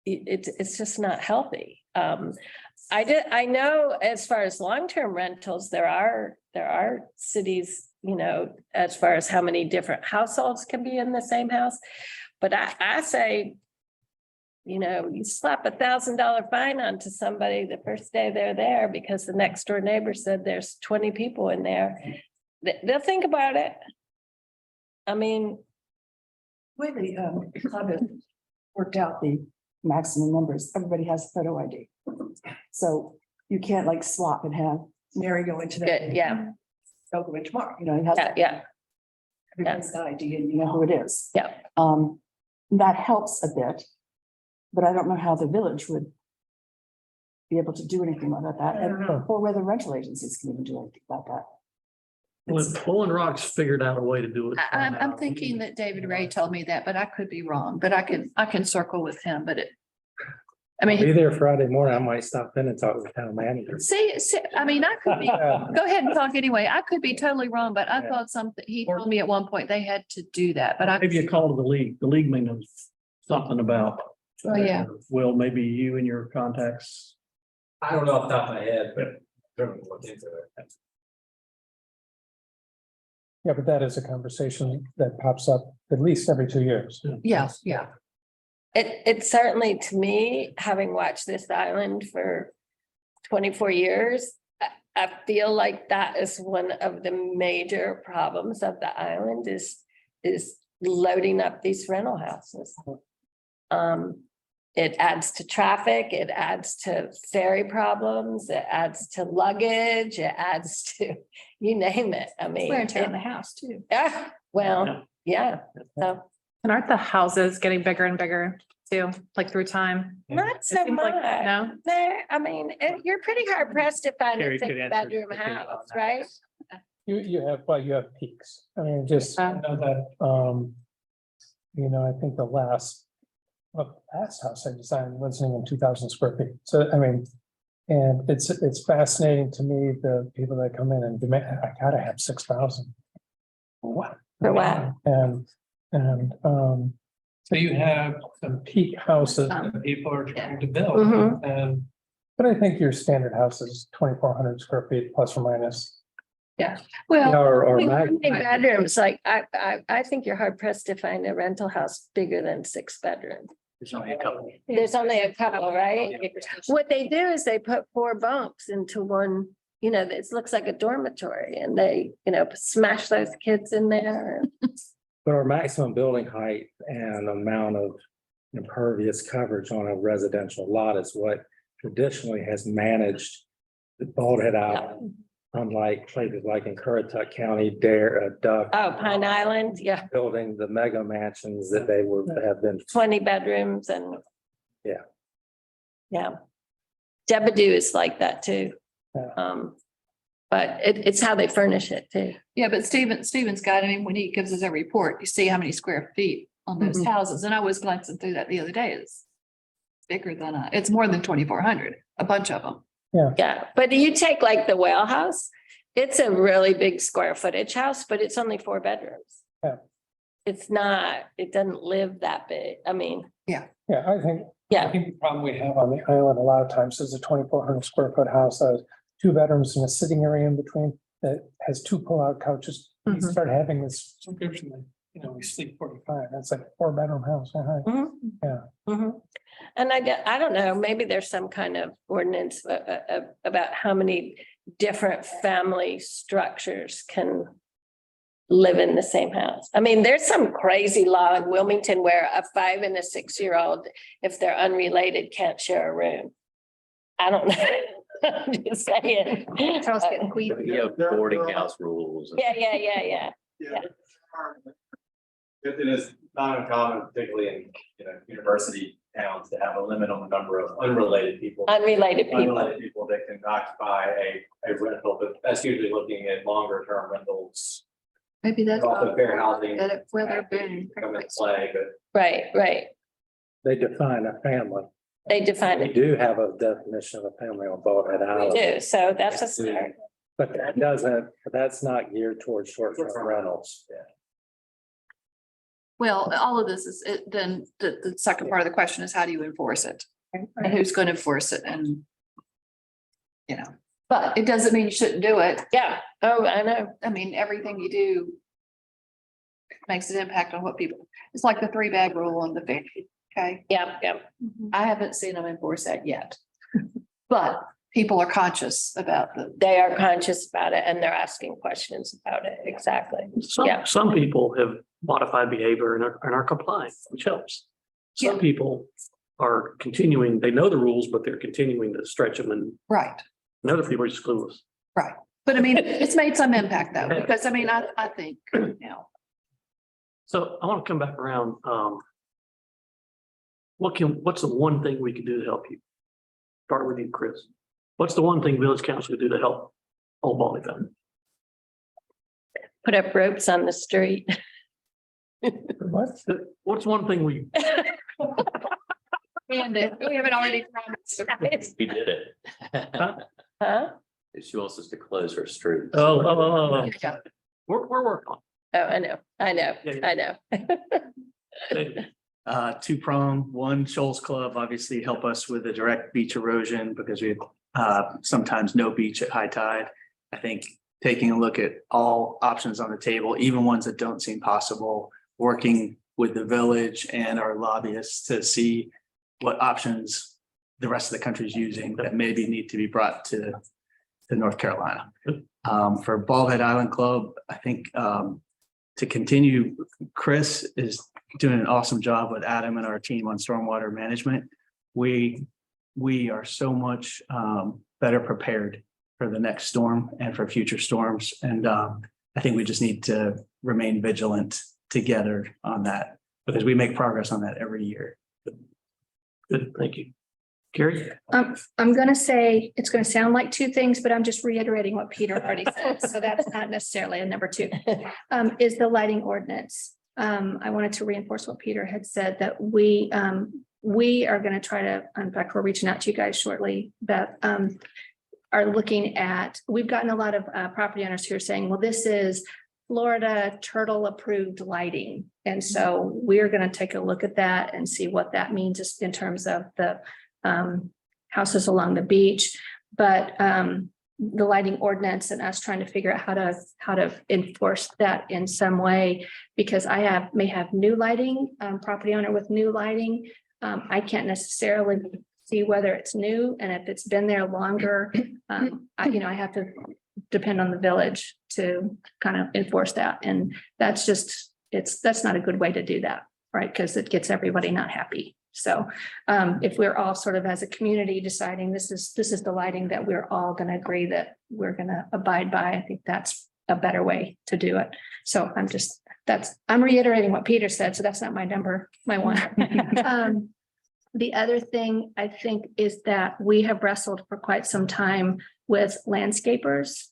it's just not healthy. I know as far as long-term rentals, there are cities, you know, as far as how many different households can be in the same house. But I say, you know, you slap $1,000 fine onto somebody the first day they're there because the next door neighbor said there's 20 people in there. They'll think about it. I mean, Way the club has worked out the maximum numbers, everybody has photo ID. So you can't like swap and have Mary go into that. good, yeah, Go in tomorrow, you know, it has. yeah. Everybody's got ID and you know who it is. Yeah. That helps a bit. But I don't know how the village would be able to do anything about that, or whether rental agencies can even do anything about that. Well, Pulling Rock's figured out a way to do it. I'm thinking that David Ray told me that, but I could be wrong, but I can circle with him, but I Be mean, there Friday morning. I might stop in and talk with the town manager. see, I mean, I could be, go ahead and talk anyway. I could be totally wrong, but I thought something, he told me at one point they had to do that, but I. Maybe a call to the league. The league may know something about. Oh, yeah. Well, maybe you and your contacts. I don't know off the top of my head, but certainly look into it. Yeah, but that is a conversation that pops up at least every 2 years. Yeah, yeah. It certainly, to me, having watched this island for 24 years, I feel like that is one of the major problems of the island is loading up these rental houses. It adds to traffic, it adds to ferry problems, it adds to luggage, it adds to, you name it. I mean. Wear and tear on the house too. Yeah, well, yeah, so And aren't the houses getting bigger and bigger too, like through time? not It so seems like- much. No, No, I mean, you're pretty hard pressed to find a Carrie could answer 6-bedroom quickly on house, that. right? You have peaks. I mean, just, I know that, you know, I think the last house I designed wasn't even 2,000 square feet. So, I mean, and it's fascinating to me, the people that come in and demand, I gotta have 6,000. What? For what? And, so you have some peak houses that people are trying to build. Mhm. And, but I think your standard house is 2,400 square feet plus or minus. Well, Or How Mag, many bedrooms? Like, I think you're hard pressed to find a rental house bigger than 6 bedrooms. There's only a couple. There's only a couple, right? What they do is they put 4 bunks into one, you know, it looks like a dormitory and they, you know, smash those kids in there. but our maximum building height and amount of impervious coverage on a residential lot is what traditionally has managed the Baldhead Island. Unlike places like in Currituck County, Duck. Oh, Pine Island, yeah, Building the mega mansions that they have been. 20 bedrooms and. Yeah. Yeah. Debadoo is like that too. Yeah. But it's how they furnish it too. yeah, but Steven's got, I mean, when he gives us a report, you see how many square feet on those Mhm. houses. And I was glancing through that the other day. It's bigger than, it's more than 2,400, a bunch of them. Yeah, but you take like the Whale House, it's a really big square footage house, but it's only 4 bedrooms. Yeah. It's not, it doesn't live that big. I mean, Yeah, I think yeah, the problem we have on the island a lot of times is a 2,400 square foot house, has 2 bedrooms and a sitting area in between that has 2 pull-out couches. You Mhm. start having this, you know, we sleep 45, that's like a 4-bedroom house. Mhm. Yeah. Mhm. And I don't know, maybe there's some kind of ordinance about how many different family structures can live in the same house. I mean, there's some crazy law in Wilmington where a 5 and a 6-year-old, if they're unrelated, can't share a room. I don't know. I'm just saying. Charles getting queasy. You have boarding house rules. Yeah. It is not uncommon, particularly in, university towns to have a limit on the number of unrelated people. Unrelated people. Unrelated people that can occupy a rental, but that's usually looking at longer term rentals. Maybe that's. Also fair housing. Where they're being. Come into play, but Right, right. They define a family. They define We it. do have a definition of a family on Baldhead We Island. do. So that's a start. But that doesn't, that's not geared towards short-term rentals. Well, all of this is, then the second part of the question is how do you enforce it? And who's going to enforce it and. You know, but it doesn't mean you shouldn't do it. Yeah. Oh, I know. I mean, everything you do. Makes an impact on what people, it's like the 3-bag rule on the family, okay? Yeah, yeah. I haven't seen them enforce that yet. But people are conscious about the, They are conscious about it and they're asking questions about it. Exactly. Yeah. Some people have modified behavior and are complying, which helps. Some Yeah. people are continuing, they know the rules, but they're continuing to stretch them, and right, other people are just clueless. right. But I mean, it's made some impact though, because I mean, I think, you know, So I want to come back around. What's the one thing we can do to help you? Start with you, Chris. What's the one thing Village Council could do to help Old Baldy family? Put up ropes on the street. What? What's one thing we, and we haven't already promised. We did it. Huh? She wants us to close her street. oh, Yeah. we're working on Oh, I know. I know. I know. it. Two-prong, one, Shoals Club obviously help us with the direct beach erosion because we have sometimes no beach at high tide. I think taking a look at all options on the table, even ones that don't seem possible, working with the village and our lobbyists to see what options the rest of the country is using that maybe need to be brought to North Carolina. For Baldhead Island Club, I think to continue, Chris is doing an awesome job with Adam and our team on stormwater management. We are so much better prepared for the next storm and for future storms. And I think we just need to remain vigilant together on that because we make progress on that every year. Good, thank you. Carrie? I'm gonna say, it's gonna sound like two things, but I'm just reiterating what Peter already said, so that's not necessarily a number two. Is the lighting ordinance. I wanted to reinforce what Peter had said, that we are gonna try to, in fact, we're reaching out to you guys shortly, but are looking at, we've gotten a lot of property owners who are saying, well, this is Florida turtle approved lighting. And so we're gonna take a look at that and see what that means just in terms of the houses along the beach, but the lighting ordinance and us trying to figure out how to enforce that in some way, because I may have new lighting, property owner with new lighting. I can't necessarily see whether it's new, and if it's been there longer, I have to depend on the village to kind of enforce that, and that's not a good way to do that, right? Because it gets everybody not happy. So if we're all sort of as a community deciding this is the lighting that we're all going to agree that we're going to abide by, I think that's a better way to do it. So I'm reiterating what Peter said, so that's not my number, my one. The other thing I think is that we have wrestled for quite some time with landscapers,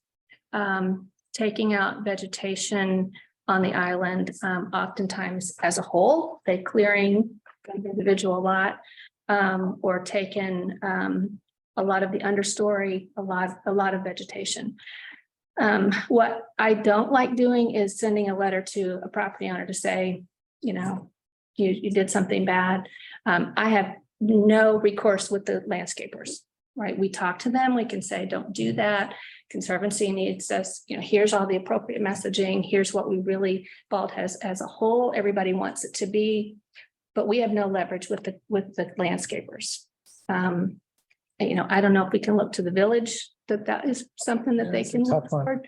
taking out vegetation on the island, oftentimes as a whole, they clearing an individual lot, or taken a lot of the understory, a lot of vegetation. What I don't like doing is sending a letter to a property owner to say, you did something bad. I have no recourse with the landscapers, right? We talk to them, we can say, don't do that. Conservancy needs us, here's all the appropriate messaging. Here's what we really, Bald has as a whole, everybody wants it to be, but we have no leverage with the landscapers. I don't know if we can look to the village, that is something that they It's a can look tough one. for.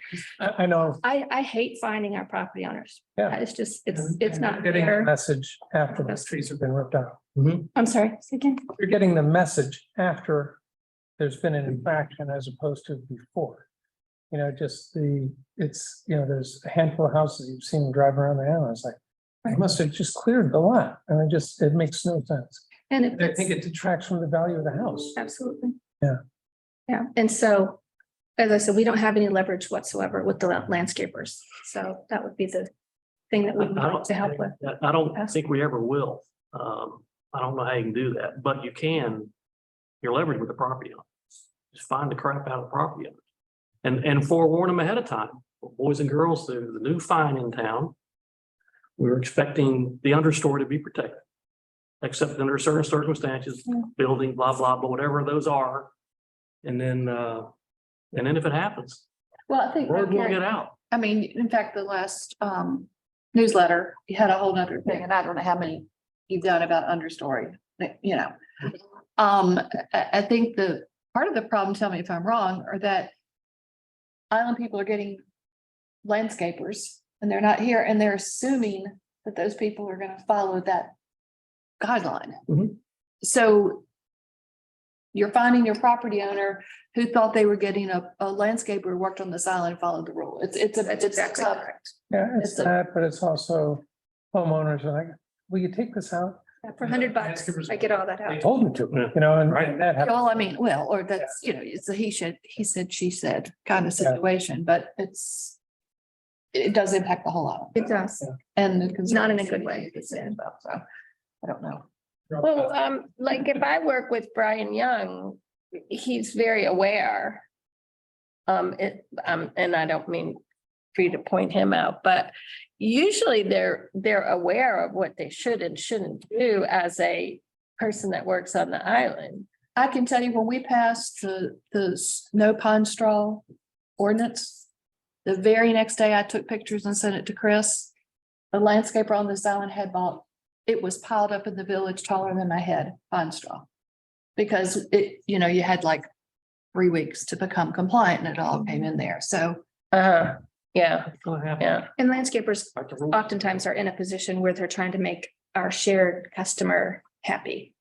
I know. I hate finding our property owners. Yeah. It's just, it's not Getting a fair. message after those trees have been ripped out. I'm sorry, say again. You're getting the message after there's been an infraction as opposed to before. There's a handful of houses you've seen driving around the island. It's like, I must have just cleared the lot. And it makes no sense. And if I think it detracts from the value of the house. absolutely. Yeah. Yeah, and so, as I said, we don't have any leverage whatsoever with the landscapers, so that would be the thing that we would like to help with. I don't think we ever will. I don't know how you can do that, but you can, you're leveraged with the property owner. Just find the crap out of the property owner. And forewarn them ahead of time, boys and girls, the new fine in town. We're expecting the understory to be protected. Except under certain circumstances, building, blah, blah, but whatever those are. And then if it happens, Well, I think. word will get out. I mean, in fact, the last newsletter, you had a whole nother thing, and I don't know how many you've done about understory, you know. I think the part of the problem, tell me if I'm wrong, are that island people are getting landscapers and they're not here, and they're assuming that those people are gonna follow that guideline. Mhm. So you're finding your property owner who thought they were getting a landscaper who worked on this island and followed the rule. It's That's exactly tough. correct. Yeah, it's It's a- that, but it's also homeowners are like, will you take this out? For $100, I get all that They out. told me to, you know, and that happens. Well, I mean, well, or that's, you know, it's a he said, she said kind of situation, but it does impact the whole island. It does. And the Not in a good way. So I don't know. Well, like if I work with Brian Young, he's very aware. And I don't mean for you to point him out, but usually they're aware of what they should and shouldn't do as a person that works on the island. I can tell you when we passed the no pine straw ordinance, the very next day I took pictures and sent it to Chris. The landscaper on this island had bought, it was piled up in the village taller than my head, pine straw. Because you know, you had like 3 weeks to become compliant and it all came in there. So Yeah, It's gonna happen. yeah. And landscapers Like the rule. oftentimes are in a position where they're trying to make our shared customer happy.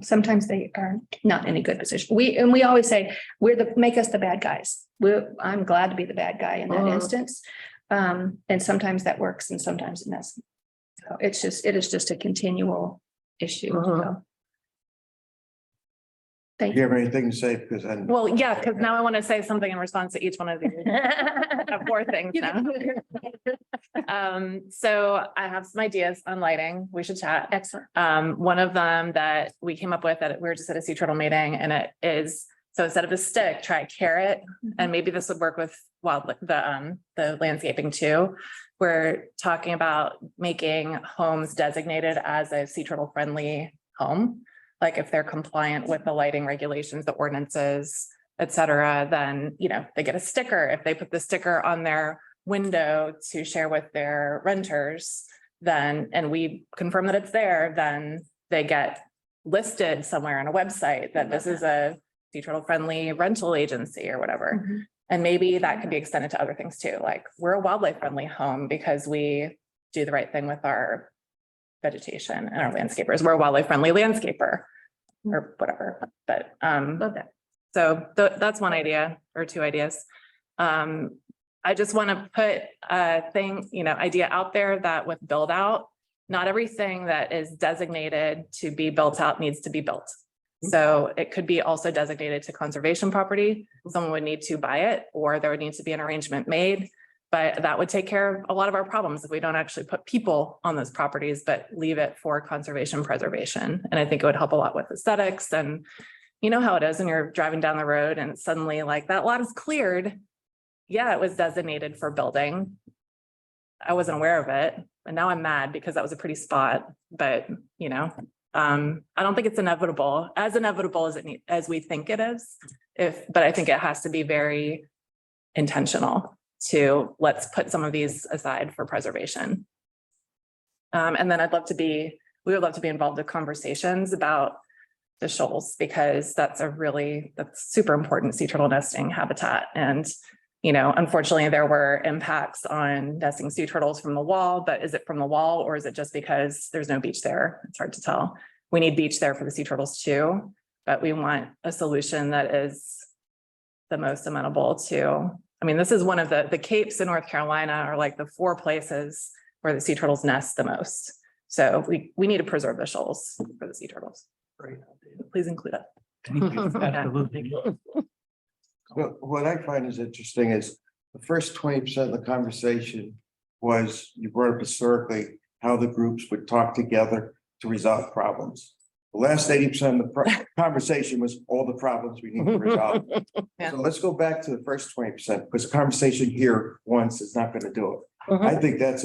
Sometimes they are not in a good position. We always say, make us the bad guys. I'm glad to be the bad guy in that instance. And sometimes that works and sometimes it doesn't. So it is just a continual issue. So. Thank Do you you. have anything to say? Because I. Well, yeah, because now I want to say something in response to each one of these. I have 4 things now. So I have some ideas on lighting. We should chat. Excellent. One of them that we came up with that we were just at a Sea Turtle meeting, and it is, so instead of a stick, try a carrot. And maybe this would work with the landscaping too. We're talking about making homes designated as a Sea Turtle friendly home. Like if they're compliant with the lighting regulations, the ordinances, et cetera, then, you know, they get a sticker. If they put the sticker on their window to share with their renters, then, and we confirm that it's there, then they get listed somewhere on a website that this is a Sea Turtle friendly rental agency or whatever. And maybe that could be extended to other things too. Like we're a wildlife friendly home because we do the right thing with our vegetation and our landscapers. We're a wildlife friendly landscaper or whatever, but Love that. so that's one idea or 2 ideas. I just want to put a thing, idea out there that with build out, not everything that is designated to be built out needs to be built. So it could be also designated to conservation property. Someone would need to buy it, or there would need to be an arrangement made. But that would take care of a lot of our problems if we don't actually put people on those properties, but leave it for conservation preservation. And I think it would help a lot with aesthetics. And you know how it is when you're driving down the road and suddenly like that lot is cleared. Yeah, it was designated for building. I wasn't aware of it. And now I'm mad because that was a pretty spot, but I don't think it's inevitable as as we think it is. But I think it has to be very intentional to let's put some of these aside for preservation. And then we would love to be involved in conversations about the shoals, because that's super important sea turtle nesting habitat. And, unfortunately there were impacts on nesting sea turtles from the wall, but is it from the wall or is it just because there's no beach there? It's hard to tell. We need beach there for the sea turtles too, but we want a solution that is the most amenable to, this is one of the capes in North Carolina are like the 4 places where the sea turtles nest the most. So we need to preserve the shoals for the sea turtles. Great. Please include it. Absolutely. Well, what I find is interesting is the first 20% of the conversation was, you brought up historically, how the groups would talk together to resolve problems. The last 80% of the conversation was all the problems we need to resolve. Yeah. So let's go back to the first 20%, because the conversation here once is not going to do it. Mhm. I think it's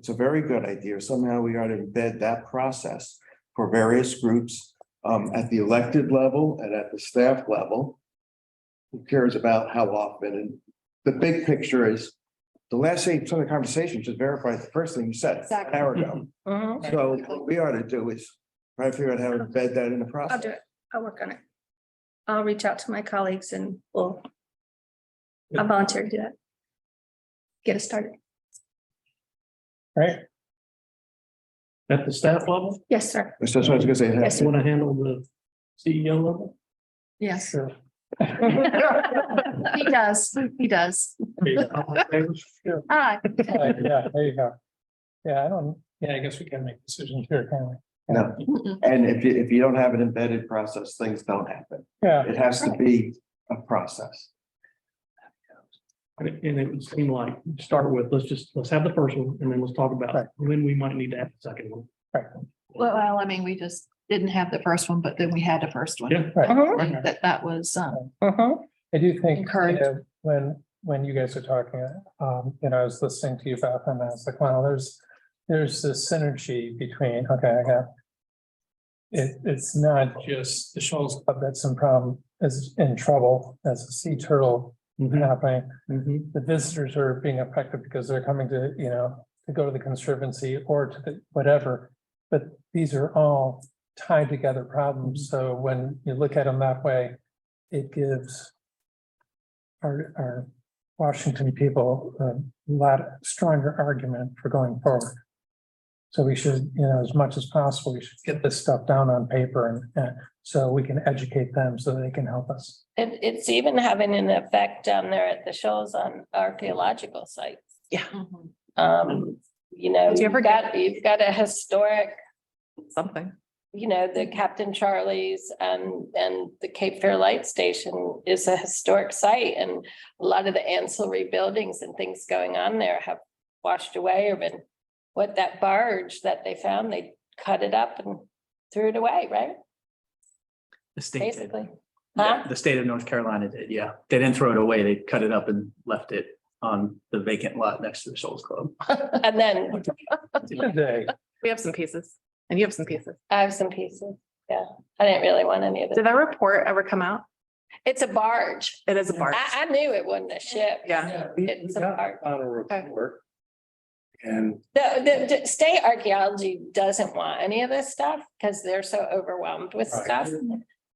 a very good idea. Somehow we ought to embed that process for various groups at the elected level and at the staff level. Who cares about how often? And the big picture is the last 8% of the conversation just verifies the first thing you said an hour ago. Mhm. So what we ought to do is try to figure out how to embed that in the I'll process. do it. I'll work on it. I'll reach out to my colleagues and I'll volunteer to do that. Get us started. Right? At the staff level, Yes, sir. That's what I was gonna say. Yes, you want to handle the CEO level? Yes, Sure. he does. He does. Sure. Hi. Yeah, there you go. Yeah, I guess we can make decisions here, can we? No, and if you don't have an embedded process, things don't happen. Yeah, It has to be a process. And it would seem like, start with, let's have the first one, and then let's talk Right. about when we might need to have the second one. Well, I mean, we just didn't have the first one, but then we had the first one. Yeah. right. Mhm. I think that was, Mhm. I do think, Encourage. when you guys are talking, I was listening to you, Beth, and I was like, wow, there's this synergy between, okay, I got. It's not just the Shoals Club that's in problem, is in trouble as a sea turtle happening. Mhm. The visitors are being affected because they're coming to, to go to the conservancy or to the whatever. But these are all tied together problems. So when you look at them that way, it gives our Washington people a lot stronger argument for going forward. So we should, as much as possible, we should get this stuff down on paper and so we can educate them so they can help us. It's even having an effect down there at the shoals on archaeological sites. Mhm. Did you ever You've got a historic, Something. the Captain Charlie's and the Cape Fear Light Station is a historic site, and a lot of the ancillary buildings and things going on there have washed away or been, that barge that they found, they cut it up and threw it away, right? The state did. Basically. Yeah, Huh? the state of North Carolina did, yeah. They didn't throw it away. They cut it up and left it on the vacant lot next to the Shoals Club. And then Today, We have some pieces and you have some pieces. I have some pieces. Yeah, I didn't really want any of it. Did that report ever come out? It's a barge. It is a barge. I knew it wasn't a ship. Yeah. We It's a got part. the final report. And The state archaeology doesn't want any of this stuff because they're so overwhelmed with Right. stuff.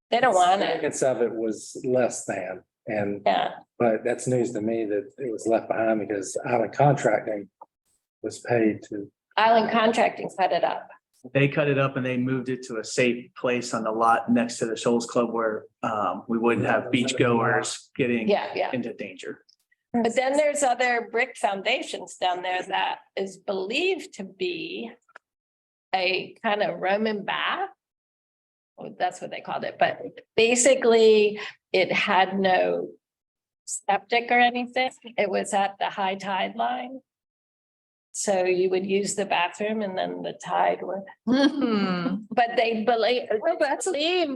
They don't want it. significance of it was less than, and, Yeah, but that's news to me that it was left behind because Island Contracting was paid to. Island Contracting cut it up. They cut it up and they moved it to a safe place on the lot next to the Shoals Club where we wouldn't have beach goers getting Yeah. into danger. But then there's other brick foundations down there that is believed to be a kind of Roman bath. Well, that's what they called it, but basically it had no septic or anything. It was at the high tide line. So you would use the bathroom and then the tide would, Hmm. but they believe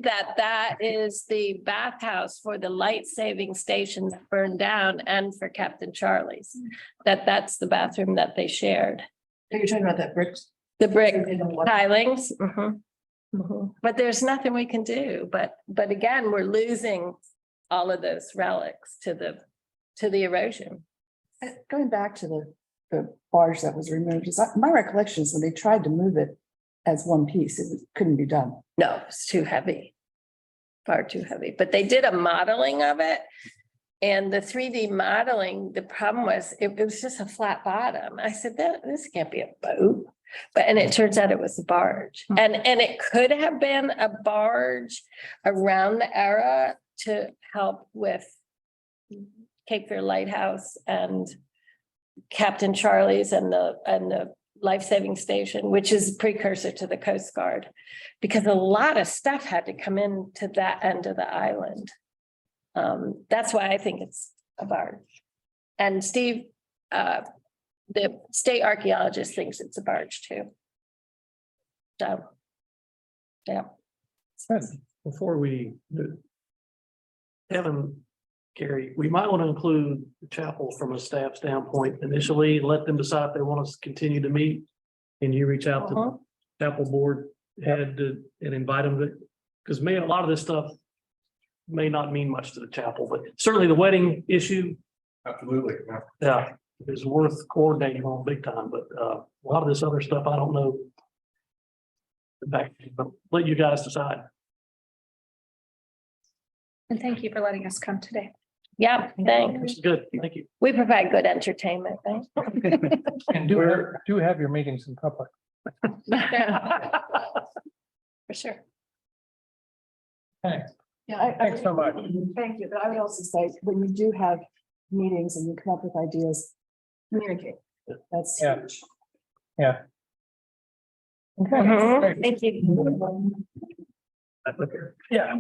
that that is the bathhouse for the light saving station that burned down and for Captain Charlie's. That's the bathroom that they shared. You're talking about that bricks. The brick tilings. But there's nothing we can do, but again, we're losing all of those relics to the erosion. Going back to the barge that was removed, my recollection is when they tried to move it as one piece, couldn't be done. No, it's too heavy. Far too heavy, but they did a modeling of it. And the 3D modeling, the problem was, it was just a flat bottom. I said, this can't be a boat. And it turns out it was a barge. And it could have been a barge around the era to help with Cape Fear Lighthouse and Captain Charlie's and the life-saving station, which is precursor to the Coast Guard. Because a lot of stuff had to come into that end of the island. That's why I think it's a barge. And Steve, the state archaeologist thinks it's a barge too. So, yeah. Before we do. Kevin, Carrie, we might want to include the chapel from a staff standpoint initially, let them decide if they want us to continue to meet. And you reach out to Uh-huh. the chapel board head and invite them to, because a lot of this stuff may not mean much to the chapel, but certainly the wedding issue, Absolutely. yeah, is worth coordinating on big time, but a lot of this other stuff, I don't know. In fact, but let you guys decide. And thank you for letting us come today. Yeah, thanks. This is good, thank you. We provide good entertainment, right? And do have your meetings in public. For sure. Thanks. Yeah. Thanks so much. Thank you, but I would also say, when you do have meetings and you come up with ideas, communicate. That's Yeah. huge. Yeah. Okay. Mhm. great. Thank you. Yeah.